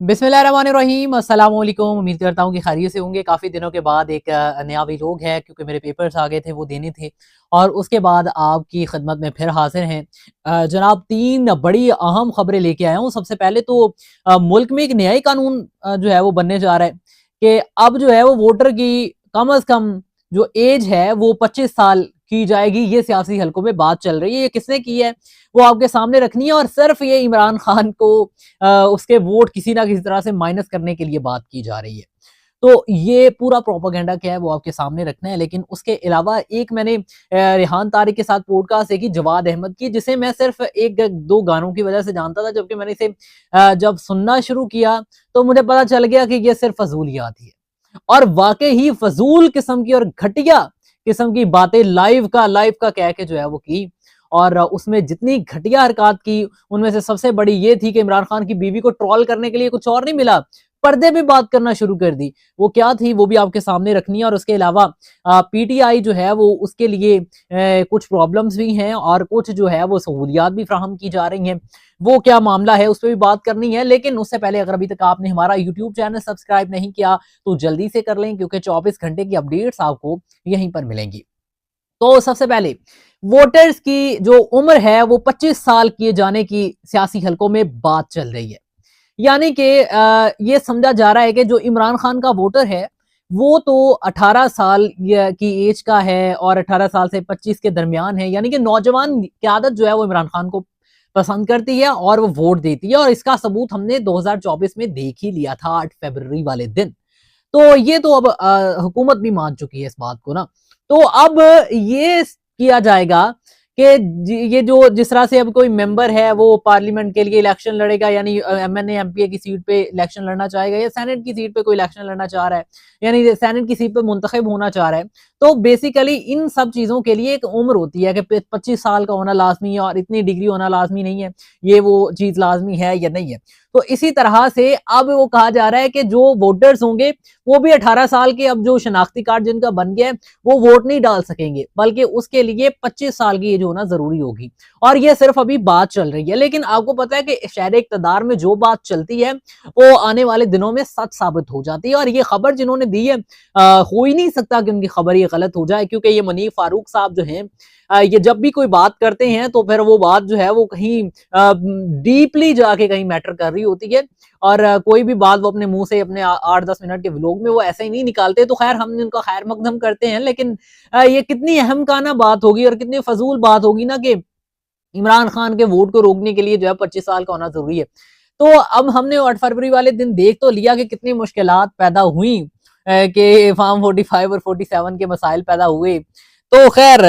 बिस्मिल्लाहिर्रहमानिर्रहीम, अस्सलाम वालेकुम। उम्मीद करता हूँ कि खैरियत से होंगे। काफ़ी दिनों के बाद एक नया व्लॉग है, क्योंकि मेरे पेपर्स आ गए थे, वो देने थे और उसके बाद आपकी खिदमत में फिर हाजिर हैं। जनाब, 3 बड़ी अहम खबरें लेके आया हूँ। सबसे पहले तो मुल्क में एक नया ही कानून जो है वो बनने जा रहा है कि अब जो है वो वोटर की कम अज़ कम जो एज है वो 25 साल की जाएगी। ये सियासी हलकों में बात चल रही है। ये किसने की है वो आपके सामने रखनी है और सिर्फ ये इमरान खान को उसके वोट किसी ना किसी तरह से माइनस करने के लिए बात की जा रही है। तो ये पूरा प्रोपेगेंडा क्या है वो आपके सामने रखना है। लेकिन उसके अलावा एक मैंने रेहान तारिक के साथ पॉडकास्ट देखी, जवाद अहमद की, जिसे मैं सिर्फ 1-2 गानों की वजह से जानता था, जबकि मैंने इसे जब सुनना शुरू किया तो मुझे पता चल गया कि ये सिर्फ फजूलियात ही है और वाकई ही फजूल किस्म की और घटिया किस्म की बातें लाइव का कह के जो है वो की। और उसमें जितनी घटिया हरकत की, उनमें से सबसे बड़ी ये थी कि इमरान खान की बीवी को ट्रोल करने के लिए कुछ और नहीं मिला, पर्दे पे बात करना शुरू कर दी। वो क्या थी वो भी आपके सामने रखनी है। और उसके अलावा पीटीआई जो है वो उसके लिए कुछ प्रॉब्लम्स भी हैं और कुछ जो है वो सहूलियात भी फ्राहम की जा रही हैं। वो क्या मामला है उस पर भी बात करनी है। लेकिन उससे पहले अगर अभी तक आपने हमारा यूट्यूब चैनल सब्सक्राइब नहीं किया तो जल्दी से कर लें, क्योंकि 24 घंटे की अपडेट्स आपको यहीं पर मिलेंगी। तो सबसे पहले वोटर्स की जो उम्र है वो 25 साल किए जाने की सियासी हलकों में बात चल रही है। यानी कि ये समझा जा रहा है कि जो इमरान खान का वोटर है वो तो 18 साल की एज का है और 18 साल से 25 के दरमियान है। यानी कि नौजवान क़यादत जो है वो इमरान खान को पसंद करती है और वो वोट देती है। और इसका सबूत हमने 2024 में देख ही लिया था, 8 फरवरी वाले दिन। तो ये तो अब हुकूमत भी मान चुकी है इस बात को ना। तो अब ये किया जाएगा कि ये जो जिस तरह से अब कोई मेंबर है वो पार्लियामेंट के लिए इलेक्शन लड़ेगा, यानी एमएनए एमपीए की सीट पे इलेक्शन लड़ना चाहेगा या सेनेट की सीट पे कोई इलेक्शन लड़ना चाह रहा है, यानी सेनेट की सीट पे मुंतखब होना चाह रहा है, तो बेसिकली इन सब चीजों के लिए एक उम्र होती है कि 25 साल का होना लाजमी है और इतनी डिग्री होना लाजमी नहीं है। ये वो चीज लाजमी है या नहीं है। तो इसी तरह से अब वो कहा जा रहा है कि जो वोटर्स होंगे वो भी 18 साल के, अब जो शनाख्ती कार्ड जिनका बन गया है वो वोट नहीं डाल सकेंगे, बल्कि उसके लिए 25 साल की एज होना जरूरी होगी। और ये सिर्फ अभी बात चल रही है, लेकिन आपको पता है कि शहर इक़्तिदार में जो बात चलती है वो आने वाले दिनों में सच साबित हो जाती है। और ये खबर जिन्होंने दी है, हो ही नहीं सकता कि उनकी खबर ये गलत हो जाए, क्योंकि ये मुनीफ फारूक साहब जो हैं, ये जब भी कोई बात करते हैं तो फिर वो बात जो है वो कहीं डीपली जाके कहीं मैटर कर रही होती है। और कोई भी बात वो अपने मुंह से अपने 8-10 मिनट के व्लॉग में वो ऐसे ही नहीं निकालते। तो खैर हम उनका खैर मकदम करते हैं, लेकिन ये कितनी अहम काना बात होगी और कितनी फजूल बात होगी ना कि इमरान खान के वोट को रोकने के लिए जो है 25 साल का होना जरूरी है। तो अब हमने 8 फरवरी वाले दिन देख तो लिया कि कितनी मुश्किलात पैदा हुई, कि फार्म 45 और 47 के मसाइल पैदा हुए। तो खैर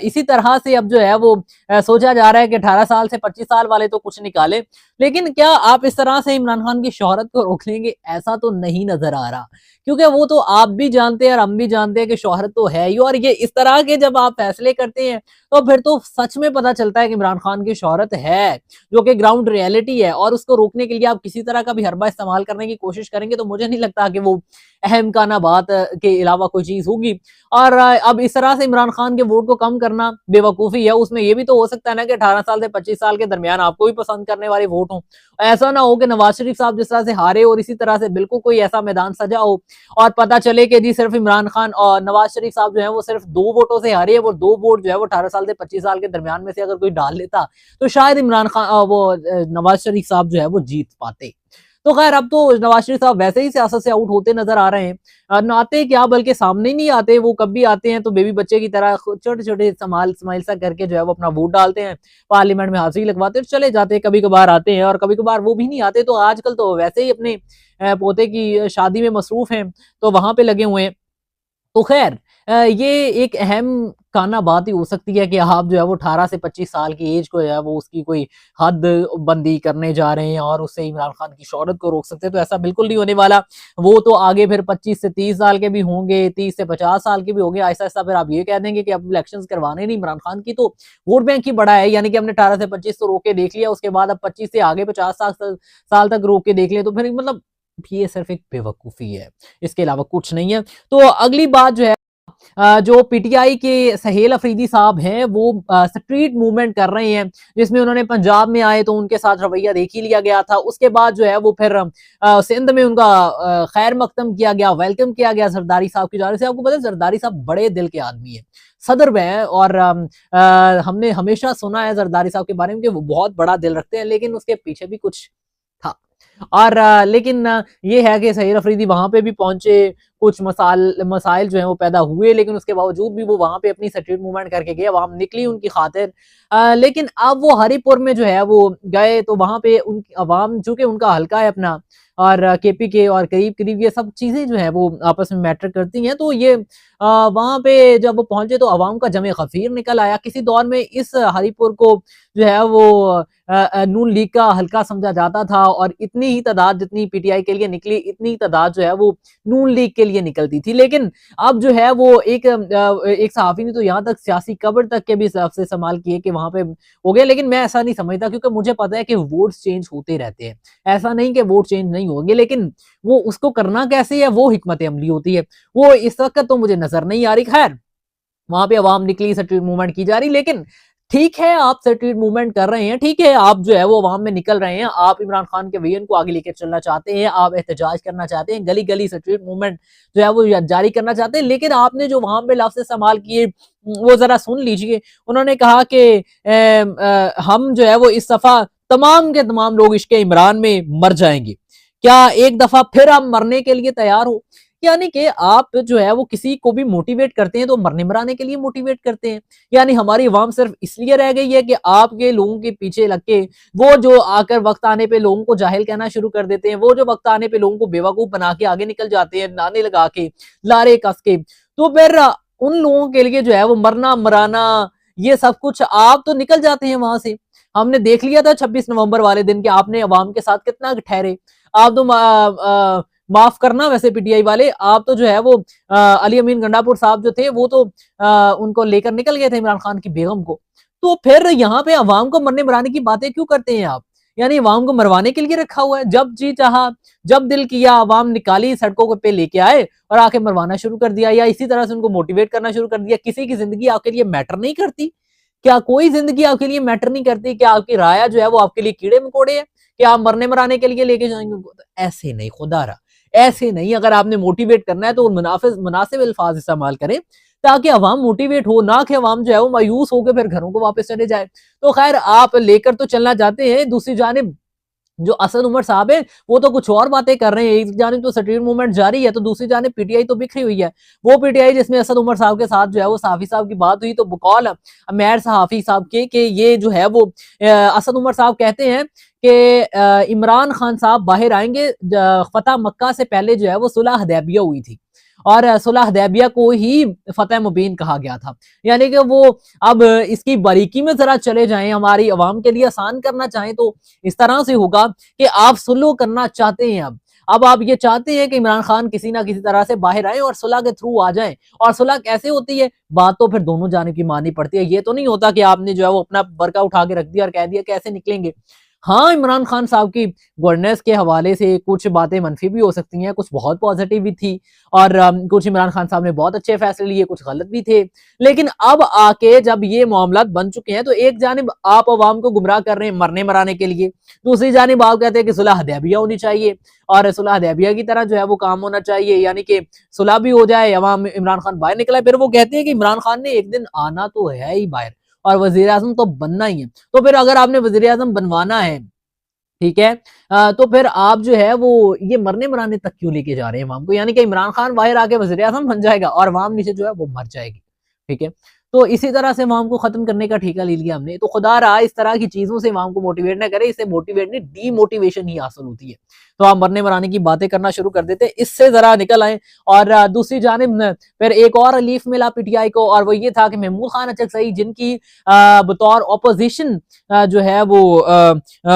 इसी तरह से अब जो है वो सोचा जा रहा है कि 18 साल से 25 साल वाले तो कुछ निकाले। लेकिन क्या आप इस तरह से इमरान खान की शोहरत को रोक लेंगे? ऐसा तो नहीं नजर आ रहा, क्योंकि वो तो आप भी जानते हैं और हम भी जानते हैं कि शोहरत तो है ही। और ये इस तरह के जब आप फैसले करते हैं तो फिर तो सच में पता चलता है कि इमरान खान की शोहरत है, जो कि ग्राउंड रियलिटी है। और उसको रोकने के लिए आप किसी तरह का भी हरबा इस्तेमाल करने की कोशिश करेंगे तो मुझे नहीं लगता कि वो अहम काना बात के अलावा कोई चीज होगी। और अब इस तरह से इमरान खान के वोट को कम करना बेवकूफ़ी है। उसमें ये भी तो हो सकता है ना कि 18 साल से 25 साल के दरमियान आपको भी पसंद करने वाले वोट हों। ऐसा ना हो कि नवाज शरीफ साहब जिस तरह से हारे और इसी तरह से बिल्कुल कोई ऐसा मैदान सजा हो और पता चले कि जी सिर्फ इमरान खान और नवाज शरीफ साहब जो है वो सिर्फ 2 वोटों से हारे हैं। वो 2 वोट जो है वो 18 साल से 25 साल के दरमियान में से अगर कोई डाल लेता तो शायद इमरान खान नवाज शरीफ साहब जो है वो जीत पाते। तो खैर अब तो नवाज शरीफ साहब वैसे ही सियासत से आउट होते नजर आ रहे हैं। न आते क्या, बल्कि सामने ही नहीं आते। वो कब भी आते हैं तो बेबी बच्चे की तरह छोटे छोटे स्माइल सा करके जो है वो अपना वोट डालते हैं, पार्लियामेंट में हाजिरी लगवाते हैं, चले जाते हैं। कभी कभार आते हैं और कभी कभार वो भी नहीं आते। तो आजकल तो वैसे ही अपने पोते की शादी में मसरूफ हैं तो वहां पे लगे हुए हैं। तो खैर ये एक अहम काना बात ही हो सकती है कि आप जो है वो 18 से 25 साल की एज को जो है वो उसकी कोई हद बंदी करने जा रहे हैं और उससे इमरान खान की शोहरत को रोक सकते हैं। तो ऐसा बिल्कुल नहीं होने वाला। वो तो आगे फिर 25 से 30 साल के भी होंगे, 30 से 50 साल के भी होंगे। ऐसा ऐसा फिर आप ये कह देंगे कि अब इलेक्शन करवाने नहीं इमरान खान की, तो वोट बैंक ही बड़ा है। यानी कि हमने 18 से 25 तो रोक के देख लिया, उसके बाद अब 25 से आगे 50 साल तक रोक के देख लिया, तो फिर मतलब ये सिर्फ एक बेवकूफ़ी है, इसके अलावा कुछ नहीं है। तो अगली बात जो है जो पीटीआई के सहेल अफरीदी साहब हैं वो स्ट्रीट मूवमेंट कर रहे हैं, जिसमें उन्होंने पंजाब में आए तो उनके साथ रवैया देख ही लिया गया था। उसके बाद जो है वो फिर सिंध में उनका खैर मकदम किया गया, वेलकम किया गया जरदारी साहब की जानिब से। आपको पता है जरदारी साहब बड़े दिल के आदमी है, सदर में है, और हमने हमेशा सुना है जरदारी साहब के बारे में कि वो बहुत बड़ा दिल रखते हैं, लेकिन उसके पीछे भी कुछ था। और लेकिन ये है कि सहीर अफरीदी वहां पे भी पहुंचे, कुछ मसाइल जो है वो पैदा हुए, लेकिन उसके बावजूद भी वो वहां पे अपनी स्ट्रीट मूवमेंट करके गए, अवाम निकली उनकी खातिर। लेकिन अब वो हरिपुर में जो है वो गए तो वहां पे उनकी अवाम, चूंकि उनका हल्का है अपना, और केपी के और करीब करीब ये सब चीजें जो है वो आपस में मैटर करती हैं, तो ये वहां पे जब वो पहुंचे तो अवाम का जमे खफीर निकल आया। किसी दौर में इस हरिपुर को जो है वो नून लीग का हल्का समझा जाता था, और इतनी ही तादाद जितनी पीटीआई के लिए निकली, इतनी तादाद जो है वो नून लीग के लिए निकलती थी। लेकिन अब जो है वो एक सहाफी ने तो यहाँ तक सियासी कब्र तक के भी लफ्ज़ इस्तेमाल किए कि वहां पे हो गया, लेकिन मैं ऐसा नहीं समझता, क्योंकि मुझे पता है कि वोट चेंज होते रहते हैं, ऐसा नहीं कि वोट चेंज नहीं होंगे, लेकिन वो उसको करना कैसे है वो हिकमत अमली होती है, वो इस वक्त तो मुझे नजर नहीं आ रही। खैर, वहां पे अवाम निकली, स्ट्रीट मूवमेंट की जा रही, लेकिन ठीक है आप स्ट्रीट मूवमेंट कर रहे हैं, ठीक है आप जो है वो अवाम में निकल रहे हैं, आप इमरान खान के विजन को आगे लेकर चलना चाहते हैं, आप एहतजाज करना चाहते हैं, गली गली स्ट्रीट मूवमेंट जो है वो जारी करना चाहते हैं, लेकिन आपने जो वहां पे लफ्ज़ इस्तेमाल किए वो जरा सुन लीजिए। उन्होंने कहा कि हम जो है वो इस दफा तमाम के तमाम लोग इश्क इमरान में मर जाएंगे, क्या एक दफा फिर आप मरने के लिए तैयार हो? यानी कि आप जो है वो किसी को भी मोटिवेट करते हैं तो मरने मराने के लिए मोटिवेट करते हैं। यानी हमारी अवाम सिर्फ इसलिए रह गई है कि आपके लोगों के पीछे लग के, वो जो आकर वक्त आने पे लोगों को जाहिल कहना शुरू कर देते हैं, वो जो वक्त आने पे लोगों को बेवकूफ बना के आगे निकल जाते हैं, नाने लगा के, लारे कस के, तो फिर उन लोगों के लिए जो है वो मरना मराना ये सब कुछ, आप तो निकल जाते हैं वहां से। हमने देख लिया था 26 नवंबर वाले दिन के आपने अवाम के साथ कितना ठहरे। आप तो माफ करना वैसे पीटीआई वाले, आप तो जो है वो अली अमीन गंडापुर साहब जो थे वो तो उनको लेकर निकल गए थे, इमरान खान की बेगम को। तो फिर यहाँ पे अवाम को मरने मराने की बातें क्यों करते हैं आप? यानी अवाम को मरवाने के लिए रखा हुआ है, जब जी चाहा, जब दिल किया अवाम निकाली, सड़कों पे लेके आए और आके मरवाना शुरू कर दिया, या इसी तरह से उनको मोटिवेट करना शुरू कर दिया। किसी की जिंदगी आपके लिए मैटर नहीं करती? क्या कोई जिंदगी आपके लिए मैटर नहीं करती? क्या आपकी राय जो है वो आपके लिए कीड़े मकोड़े है कि आप मरने मराने के लिए लेके जाएंगे? ऐसे नहीं, खुदा रहा ऐसे नहीं। अगर आपने मोटिवेट करना है तो मुनासिब अल्फाज इस्तेमाल करें, ताकि अवाम मोटिवेट हो, ना कि अवाम जो है वो मायूस होकर फिर घरों को वापस चले जाए। तो खैर, आप लेकर तो चलना चाहते हैं, दूसरी जानिब जो असद उमर साहब है वो तो कुछ और बातें कर रहे हैं। एक जानिब तो स्ट्रीट मूवमेंट जारी है, तो दूसरी जानिब पीटीआई तो बिखरी हुई है। वो पीटीआई जिसमें असद उमर साहब के साथ जो है वो सहाफी साहब की बात हुई, तो बकौल मेयर सहाफी साहब के ये जो है वो असद उमर साहब कहते हैं कि इमरान खान साहब बाहर आएंगे, फतह मक्का से पहले जो है वो सुलह हदैबिया हुई थी, और सुलह हदैबिया को ही फतेह मुबीन कहा गया था। यानी कि वो अब इसकी बारीकी में जरा चले जाएं, हमारी अवाम के लिए आसान करना चाहें, तो इस तरह से होगा कि आप सुलह करना चाहते हैं। अब आप ये चाहते हैं कि इमरान खान किसी ना किसी तरह से बाहर आए और सुलह के थ्रू आ जाएं। और सुलह कैसे होती है? बात तो फिर दोनों जाने की माननी पड़ती है। ये तो नहीं होता कि आपने जो है वो अपना बरका उठा के रख दिया और कह दिया कैसे निकलेंगे। हाँ, इमरान खान साहब की गवर्नेंस के हवाले से कुछ बातें मनफी भी हो सकती हैं, कुछ बहुत पॉजिटिव भी थी, और कुछ इमरान खान साहब ने बहुत अच्छे फैसले लिए, कुछ गलत भी थे। लेकिन अब आके जब ये मामलात बन चुके हैं, तो एक जानिब आप अवाम को गुमराह कर रहे हैं मरने मराने के लिए, दूसरी जानिब आप कहते हैं कि सुलह हदैबिया होनी चाहिए, और सुलह हदैबिया की तरह जो है वो काम होना चाहिए, यानी कि सुलह भी हो जाए, अवाम इमरान खान बाहर निकला। फिर वो कहते हैं कि इमरान खान ने एक दिन आना तो है ही बाहर, और वजीर आजम तो बनना ही है। तो फिर अगर आपने वजीर आजम बनवाना है, ठीक है, तो फिर आप जो है वो ये मरने मराने तक क्यों लेके जा रहे हैं अवाम को? यानी कि इमरान खान बाहर आके वजीर आजम बन जाएगा और अवाम नीचे जो है वो मर जाएगी। ठीक है, तो इसी तरह से अवाम को खत्म करने का ठेका ले लिया हमने। तो खुदा रहा इस तरह की चीजों से अवाम को मोटिवेट ना करे, इससे मोटिवेट नहीं डीमोटिवेशन ही हासिल होती है। तो आप मरने मराने की बातें करना शुरू कर देते, इससे जरा निकल आए। और दूसरी जानिब फिर एक और रिलीफ मिला पीटीआई को, और वो ये था कि महमूद खान अचकजई, जिनकी बतौर ऑपोजिशन जो है वो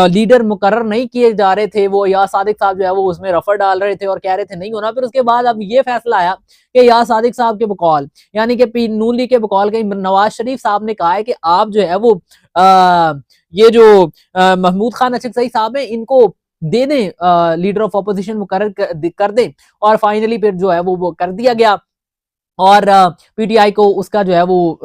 लीडर मुकर्रर नहीं किए जा रहे थे, वो या सादिक साहब जो है वो उसमें रफर डाल रहे थे और कह रहे थे नहीं होना। फिर उसके बाद अब ये फैसला आया कि या सादिक साहब के बकौल, यानी कि नून लीग के बकौल के नवाज शरीफ साहब ने कहा है कि आप जो है वो ये जो महमूद खान अचकजई साहब है इनको दे दें, लीडर ऑफ ऑपोजिशन मुकर्रर कर दें। और फाइनली फिर जो है वो कर दिया गया। और पीटीआई को उसका जो है वो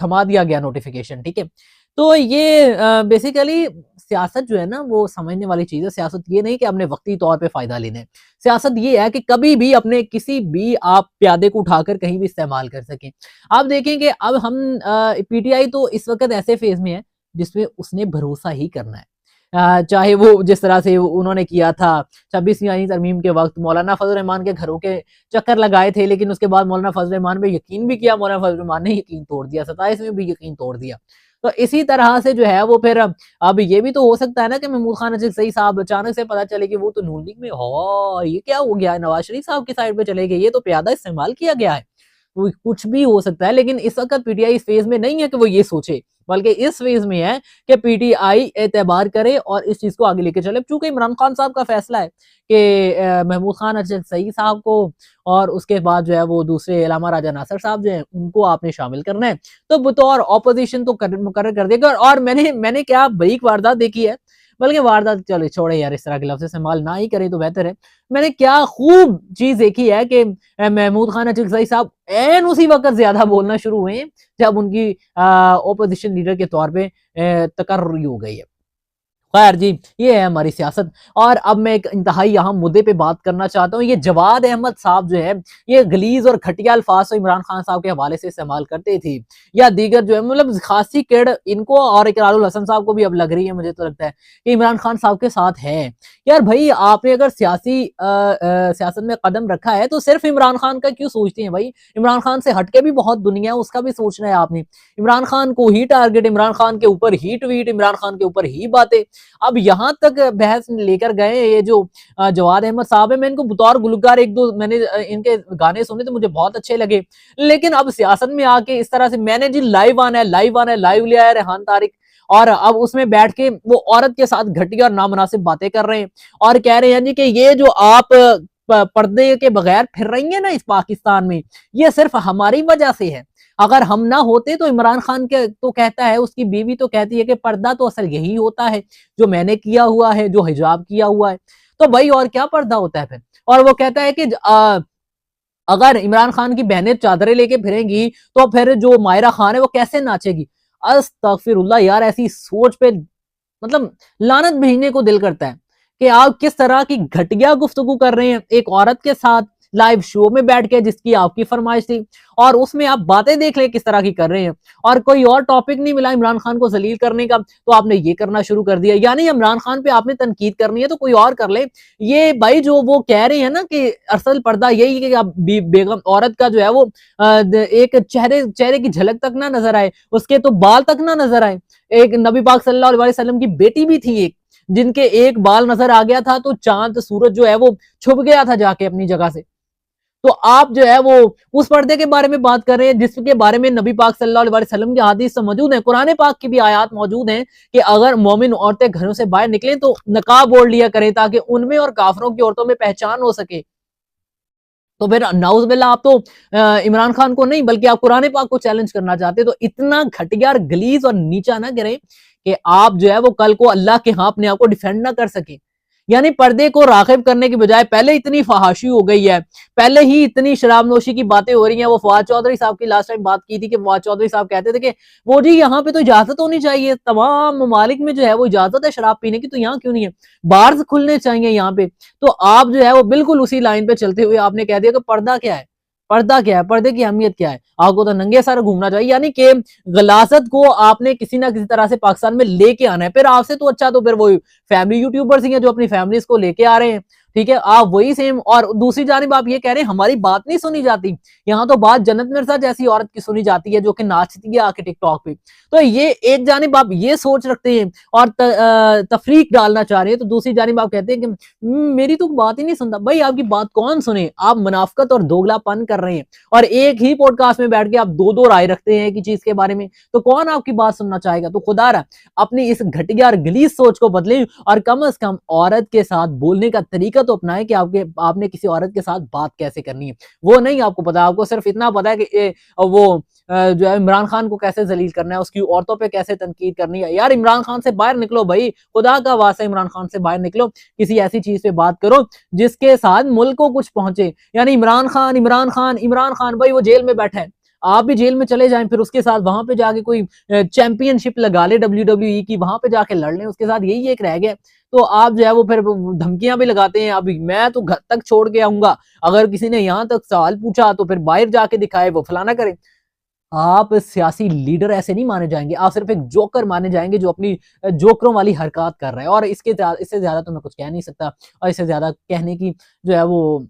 थमा दिया गया नोटिफिकेशन, ठीक है। तो ये बेसिकली सियासत जो है ना वो समझने वाली चीज है। सियासत ये नहीं कि हमने वक्ती तौर पे फायदा लेना है, सियासत ये है कि कभी भी अपने किसी भी आप प्यादे को उठाकर कहीं भी इस्तेमाल कर सकें। आप देखें कि अब हम पीटीआई तो इस वक्त ऐसे फेज में है जिसमें उसने भरोसा ही करना है। चाहे वो जिस तरह से उन्होंने किया था 26वीं तरमीम के वक्त मौलाना फजल रहमान के घरों के चक्कर लगाए थे, लेकिन उसके बाद मौलाना फजल रहमान पे यकीन भी किया, मौलाना फजल रहमान ने यकीन तोड़ दिया, 27 में भी यकीन तोड़ दिया। तो इसी तरह से जो है वो फिर अब ये भी तो हो सकता है ना कि महमूद खान सही साहब अचानक से पता चले कि वो तो नून लीग में हो, ये क्या हो गया, नवाज शरीफ साहब की साइड पे चले गए, ये तो प्यादा इस्तेमाल किया गया है। तो कुछ भी हो सकता है, लेकिन इस वक्त पीटीआई इस फेज में नहीं है कि वो ये सोचे, बल्कि इस फेज में है कि पीटीआई एतबार करे और इस चीज को आगे लेके चले। चूंकि इमरान खान साहब का फैसला है कि महमूद खान अरशद सईद साहब को और उसके बाद जो है वो दूसरे इलामा राजा नासिर साहब जो है उनको आपने शामिल करना है, तो बतौर ऑपोजिशन तो मुकर्रर कर देगा। और मैंने क्या बरीक वारदात देखी है, बल्कि वारदात चले छोड़े यार, इस तरह के लफ्ज इस्तेमाल ना ही करे तो बेहतर है। मैंने क्या खूब चीज देखी है कि महमूद खान अचकजई साहब एन उसी वक्त ज्यादा बोलना शुरू हुए जब उनकी ओपोजिशन लीडर के तौर पे तकर्री हो गई है। खैर जी, ये है हमारी सियासत। और अब मैं एक इंतहाई अहम मुद्दे पे बात करना चाहता हूँ। ये जवाद अहमद साहब जो है ये गलीज और घटिया अल्फाज तो इमरान खान साहब के हवाले से इस्तेमाल करते थे, या दीगर जो है मतलब खासी किड़ इनको और इकरारुल हसन साहब को भी अब लग रही है, मुझे तो लगता है कि इमरान खान साहब के साथ है। यार भाई, आपने अगर सियासत में कदम रखा है तो सिर्फ इमरान खान का क्यों सोचते हैं भाई? इमरान खान से हटके भी बहुत दुनिया है, उसका भी सोचना है आपने। इमरान खान को ही टारगेट, इमरान खान के ऊपर ही ट्वीट, इमरान खान के ऊपर ही बातें। अब यहाँ तक बहस लेकर गए ये जो जवाद अहमद साहब है, मैं इनको बतौर गुलकार एक दो मैंने इनके गाने सुने तो मुझे बहुत अच्छे लगे, लेकिन अब सियासत में आके इस तरह से मैंने जी लाइव आना है, लाइव लिया है रेहान तारिक, और अब उसमें बैठ के वो औरत के साथ घटिया और नामुनासिब बातें कर रहे हैं और कह रहे हैं जी कि ये जो आप पर्दे के बगैर फिर रही है ना इस पाकिस्तान में, ये सिर्फ हमारी वजह से है। अगर हम ना होते तो इमरान खान के तो कहता है, उसकी बीवी तो कहती है कि पर्दा तो असल यही होता है जो मैंने किया हुआ है, जो हिजाब किया हुआ है। तो भाई और क्या पर्दा होता है फिर? और वो कहता है कि अगर इमरान खान की बहनें चादरें लेके फिरेंगी तो फिर जो मायरा खान है वो कैसे नाचेगी? अस्तगफिरुल्लाह यार, ऐसी सोच पे मतलब लानत भेजने को दिल करता है कि आप किस तरह की घटिया गुफ्तगू कर रहे हैं एक औरत के साथ लाइव शो में बैठ के, जिसकी आपकी फरमाइश थी, और उसमें आप बातें देख ले किस तरह की कर रहे हैं, और कोई और टॉपिक नहीं मिला इमरान खान को जलील करने का तो आपने ये करना शुरू कर दिया। यानी इमरान खान पे आपने तनकीद करनी है तो कोई और कर ले। ये भाई जो वो कह रहे हैं ना कि असल पर्दा यही है कि आप बेगम औरत का जो है वो एक चेहरे की झलक तक ना नजर आए, उसके तो बाल तक ना नजर आए। एक नबी पाक सल्लल्लाहु अलैहि वसल्लम की बेटी भी थी एक, जिनके एक बाल नजर आ गया था तो चांद सूरज जो है वो छुप गया था जाके अपनी जगह से। तो आप जो है वो उस पर्दे के बारे में बात कर रहे हैं जिसके बारे में नबी पाक सल्लल्लाहु अलैहि वसल्लम की हदीस मौजूद है, कुरान पाक की भी आयत मौजूद है कि अगर मोमिन औरतें घरों से बाहर निकलें तो नकाब ओढ़ लिया करें ताकि उनमें और काफरों की औरतों में पहचान हो सके। तो फिर नाउज बिल्ला आप तो इमरान खान को नहीं बल्कि आप कुरान पाक को चैलेंज करना चाहते, तो इतना घटिया और गलीज और नीचा ना गिरे कि आप जो है वो कल को अल्लाह के यहाँ अपने आप को डिफेंड ना कर सके। यानी पर्दे को रागिब करने की बजाय पहले इतनी फहाशी हो गई है, पहले ही इतनी शराब नोशी की बातें हो रही हैं। वो फवाद चौधरी साहब की लास्ट टाइम बात की थी कि फवाद चौधरी साहब कहते थे कि वो जी यहाँ पे तो इजाजत होनी चाहिए, तमाम ममालिक में जो है वो इजाजत है शराब पीने की, तो यहाँ क्यों नहीं है? बार्स खुलने चाहिए यहाँ पे। तो आप जो है वो बिल्कुल उसी लाइन पे चलते हुए आपने कह दिया कि पर्दा क्या है, पर्दा क्या है, पर्दे की अहमियत क्या है, आपको तो नंगे सर घूमना चाहिए। यानी कि गलासत को आपने किसी ना किसी तरह से पाकिस्तान में लेके आना है। फिर आपसे तो अच्छा तो फिर वो फैमिली यूट्यूबर्स ही हैं जो अपनी फैमिलीज को लेके आ रहे हैं, ठीक है, आप वही सेम। और दूसरी जानिब आप ये कह रहे हैं हमारी बात नहीं सुनी जाती, यहाँ तो बात जन्नत मिर्जा जैसी औरत की सुनी जाती है जो कि नाचती है आके टिकटॉक पे। तो ये एक जानिब आप ये सोच रखते हैं और तफरीक डालना चाह रहे हैं, तो दूसरी जानिब आप कहते हैं कि मेरी तो बात ही नहीं सुनता। भाई आपकी बात कौन सुने? आप मुनाफकत और दोगलापन कर रहे हैं और एक ही पॉडकास्ट में बैठ के आप दो दो राय रखते हैं कि चीज के बारे में, तो कौन आपकी बात सुनना चाहेगा? तो खुदा रहा अपनी इस घटिया और गलीज सोच को बदलें और कम से कम औरत के साथ बोलने का तरीका तरीका तो अपनाएं कि आपने किसी औरत के साथ बात कैसे करनी है, वो नहीं आपको पता। आपको सिर्फ इतना पता है कि वो जो है इमरान खान को कैसे जलील करना है, उसकी औरतों पे कैसे तनकीद करनी है। यार इमरान खान से बाहर निकलो भाई, खुदा का वास्ता इमरान खान से बाहर निकलो, किसी ऐसी चीज पे बात करो जिसके साथ मुल्क को कुछ पहुंचे। यानी इमरान खान इमरान खान इमरान खान भाई वो जेल में बैठा है, आप भी जेल में चले जाएं, फिर उसके साथ वहां पे जाके कोई चैंपियनशिप लगा ले WWE की, वहां पे जाके लड़ लें उसके साथ, यही एक रह गया। तो आप जो है वो फिर धमकियां भी लगाते हैं, अभी मैं तो घर तक छोड़ के आऊंगा, अगर किसी ने यहां तक सवाल पूछा तो फिर बाहर जाके दिखाए, वो फलाना करे। आप सियासी लीडर ऐसे नहीं माने जाएंगे, आप सिर्फ एक जोकर माने जाएंगे जो अपनी जोकरों वाली हरकत कर रहा है। और इससे ज्यादा तो मैं कुछ कह नहीं सकता, और इससे ज्यादा कहने की जो है वो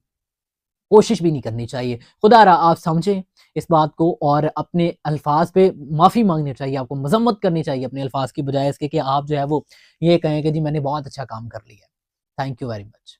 कोशिश भी नहीं करनी चाहिए। खुदा आप समझें इस बात को, और अपने अल्फाज पे माफ़ी मांगनी चाहिए, आपको मजम्मत करनी चाहिए अपने अल्फाज की बजाय इसके कि आप जो है वो ये कहें कि जी मैंने बहुत अच्छा काम कर लिया। Thank you very much.